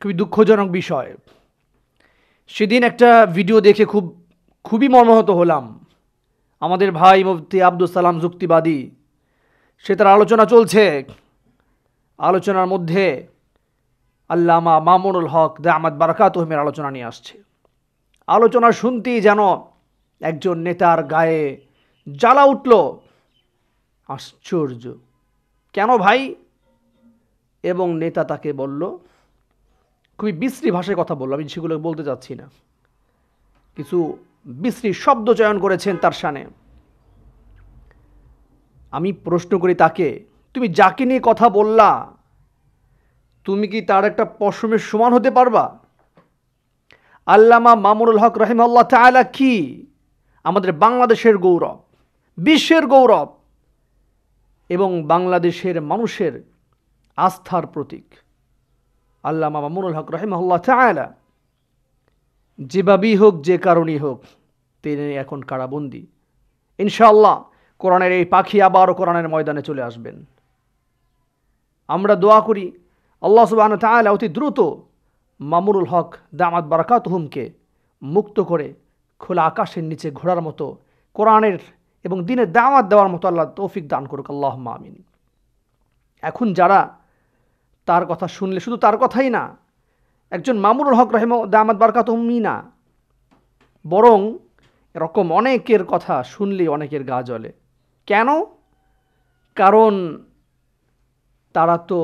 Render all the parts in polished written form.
খুবই দুঃখজনক বিষয়। সেদিন একটা ভিডিও দেখে খুবই মর্মাহত হলাম। আমাদের ভাই মুফতি আব্দুস সালাম যুক্তিবাদী, সে তার আলোচনা চলছে। আলোচনার মধ্যে আল্লামা মামুনুল হক দামাত বারাকাতুহুমের আলোচনা নিয়ে আসছে। আলোচনা শুনতেই যেন একজন নেতার গায়ে জ্বালা উঠল। আশ্চর্য, কেন ভাই? এবং নেতা তাকে বলল, খুবই বিশ্রী ভাষায় কথা বলল, আমি সেগুলো বলতে চাচ্ছি না, কিছু বিশ্রী শব্দ চয়ন করেছেন তার শানে। আমি প্রশ্ন করি তাকে, তুমি যাকে নিয়ে কথা বললা, তুমি কি তার একটা পশমের সমান হতে পারবা? আল্লামা মামুনুল হক রাহিমাহুল্লাহ তাআলা কি আমাদের বাংলাদেশের গৌরব, বিশ্বের গৌরব এবং বাংলাদেশের মানুষের আস্থার প্রতীক। আল্লামা মামুনুল হক রাহিমাহুল্লাহ তাআলা যেভাবেই হোক, যে কারণেই হোক, তিনি এখন কারাবন্দী। ইনশাআল্লাহ কোরআনের এই পাখি আবারও কোরআনের ময়দানে চলে আসবেন। আমরা দোয়া করি আল্লাহ সুবহানাহু ওয়া তাআলা অতি দ্রুত মামুনুল হক দামাত বারাকাতুহুমকে মুক্ত করে খোলা আকাশের নিচে ঘোড়ার মতো কোরআনের এবং দ্বীনের দাওয়াত দেওয়ার মতো আল্লাহ তৌফিক দান করুক, আল্লাহুম্মা আমিন। এখন যারা তার কথা শুনলে, শুধু তার কথাই না, একজন মামুনুল হক দামাত বারাকাতুহুমই না, বরং এরকম অনেকের কথা শুনলে অনেকের গা জ্বলে। কেন? কারণ তারা তো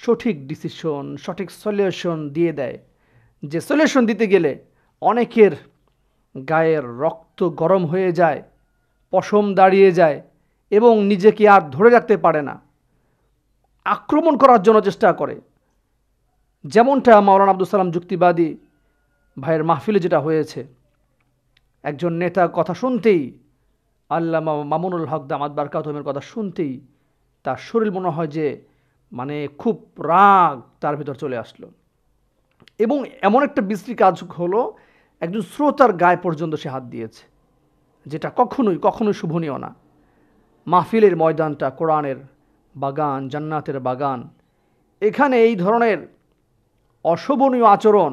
সঠিক ডিসিশন, সঠিক সলিউশন দিয়ে দেয়, যে সলিউশন দিতে গেলে অনেকের গায়ের রক্ত গরম হয়ে যায়, পশম দাঁড়িয়ে যায় এবং নিজেকে আর ধরে রাখতে পারে না, আক্রমণ করার জন্য চেষ্টা করে। যেমনটা মাওলানা আব্দুস সালাম যুক্তিবাদী ভাইয়ের মাহফিলে যেটা হয়েছে, একজন নেতা কথা শুনতেই, আল্লামা মামুনুল হক দামাত বারাকাতুহুমের কথা শুনতেই তার শরীর মনে হয় যে খুব রাগ তার ভিতর চলে আসলো এবং এমন একটা বিশ্রী কাজ হলো, একজন শ্রোতার গায়ে পর্যন্ত সে হাত দিয়েছে, যেটা কখনোই শুভনীয় না। মাহফিলের ময়দানটা কোরআনের বাগান, জান্নাতের বাগান, এখানে এই ধরনের অশোভনীয় আচরণ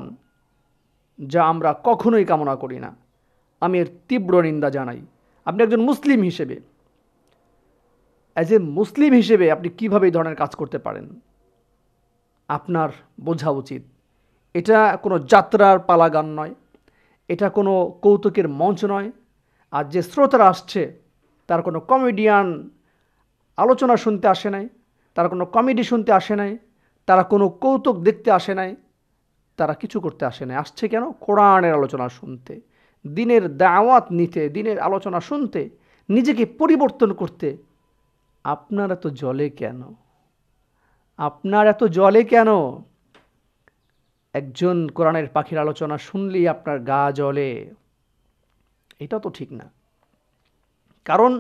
যা আমরা কখনোই কামনা করি না, আমি এর তীব্র নিন্দা জানাই। আপনি একজন মুসলিম হিসেবে, অ্যাজ এ মুসলিম হিসেবে আপনি কীভাবে এই ধরনের কাজ করতে পারেন? আপনার বোঝা উচিত এটা কোনো যাত্রার পালা গান নয়, এটা কোনো কৌতুকের মঞ্চ নয়। আর যে শ্রোতারা আসছে, তার কোনো কমেডিয়ান আলোচনা শুনতে আসে নাই, তারা কোনো কমেডি শুনতে আসে নাই, তারা কোনো কৌতুক দেখতে আসে নাই, তারা কিছু করতে আসে নাই। আসছে কেন? কোরআনের আলোচনা শুনতে, দ্বীনের দাওয়াত নিতে, দ্বীনের আলোচনা শুনতে, নিজেকে পরিবর্তন করতে। আপনার এত জ্বলে কেন? আপনার এত জ্বলে কেন? একজন কোরআনের পাখির আলোচনা শুনলেই আপনার গা জ্বলে, এটা তো ঠিক না। কারণ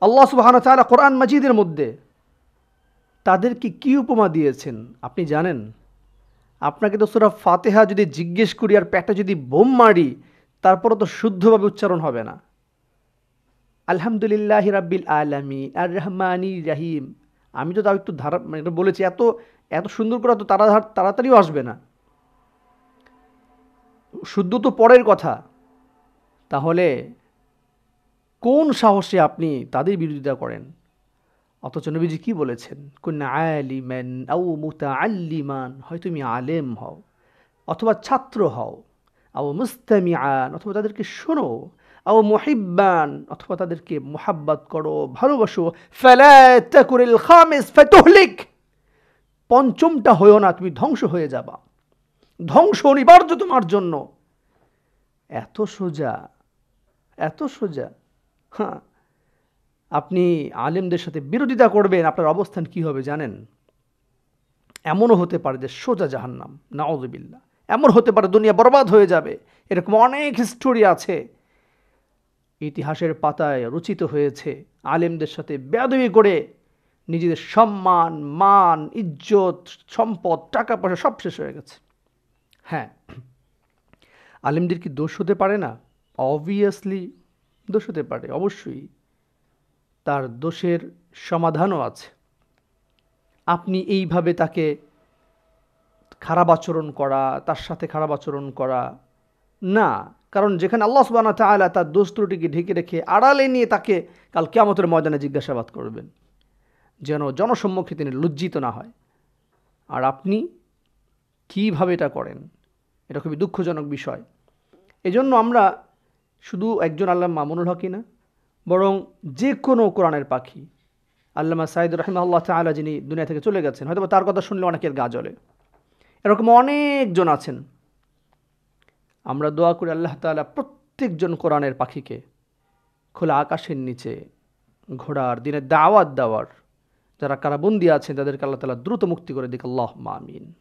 আল্লাহ সুবহানাহু ওয়া তাআলা কোরআন মাজিদের মধ্যে তাদেরকে কি উপমা দিয়েছেন আপনি জানেন? আপনাকে তো সূরা ফাতিহা যদি জিজ্ঞেস করি আর পেটে যদি বোম মারি, তারপরে তো শুদ্ধভাবে উচ্চারণ হবে না। আলহামদুলিল্লাহি রাব্বিল আলামিন আর রহমানির রহিম, আমি তো তাও একটু বলেছি, এত সুন্দর করে তো তাড়াতাড়িও আসবে না, শুদ্ধ তো পরের কথা। তাহলে কোন সাহসে আপনি তাদের বিরোধিতা করেন? অথচ নবীজি কি বলেছেন? কুন্না আলিমান আও মুতাআল্লিমান, হয় তুমি আলেম হও অথবা ছাত্র হও, আও মুস্তামিআন, অথবা তাদেরকে শোনো, আও মুহিব্বান, অথবা তাদেরকে মুহাব্বত করো, ভালোবাসো, ফালা তাকুরিল খামিস ফাতুহলিক, পঞ্চমটা হয়েও না, তুমি ধ্বংস হয়ে যাবা, ধ্বংস অনিবার্য তোমার জন্য। এত সোজা, এত সোজা। হ্যাঁ, আপনি আলেমদের সাথে বিরোধিতা করবেন, আপনার অবস্থান কি হবে জানেন? এমনও হতে পারে যে সোজা জাহান্নাম, নাউযুবিল্লাহ। এমন হতে পারে দুনিয়া বরবাদ হয়ে যাবে। এরকম অনেক হিস্টোরি আছে, ইতিহাসের পাতায় রচিত হয়েছে। আলেমদের সাথে বেয়াদবি করে নিজেদের সম্মান, মান, ইজ্জত, সম্পদ, টাকা পয়সা সব শেষ হয়ে গেছে। হ্যাঁ, আলেমদের কি দোষ হতে পারে না? অবভিয়াসলি দোষ হতে পারে, অবশ্যই। তার দোষের সমাধানও আছে। আপনি এইভাবে তাকে খারাপ আচরণ করা, তার সাথে খারাপ আচরণ করা না। কারণ যেখানে আল্লাহ সুবহানাহু ওয়া তাআলা তার দোষ ত্রুটিকে ঢেকে রেখে আড়ালে নিয়ে তাকে কাল কিয়ামতের ময়দানে জিজ্ঞাসাবাদ করবেন, যেন জনসম্মুখে তিনি লজ্জিত না হয়। আর আপনি কীভাবে এটা করেন, এটা খুবই দুঃখজনক বিষয়। এজন্য আমরা শুধু একজন আল্লামা মামুনুল হকই না, বরং যে কোনো কোরআনের পাখি, আল্লামা সাঈদ রাহিমাহুল্লাহ তাআলা যিনি দুনিয়া থেকে চলে গেছেন, হয়তো তার কথা শুনলে অনেকের গা জ্বলে, এরকম অনেকজন আছেন। আমরা দোয়া করি আল্লাহ তাআলা প্রত্যেকজন কোরআনের পাখিকে খোলা আকাশের নিচে ঘোড়ার দিনের দাওয়াত দেওয়ার, যারা কারাবন্দী আছেন তাদেরকে আল্লাহ তাআলা দ্রুত মুক্তি করে দিক। আল্লাহুম্মা আমিন।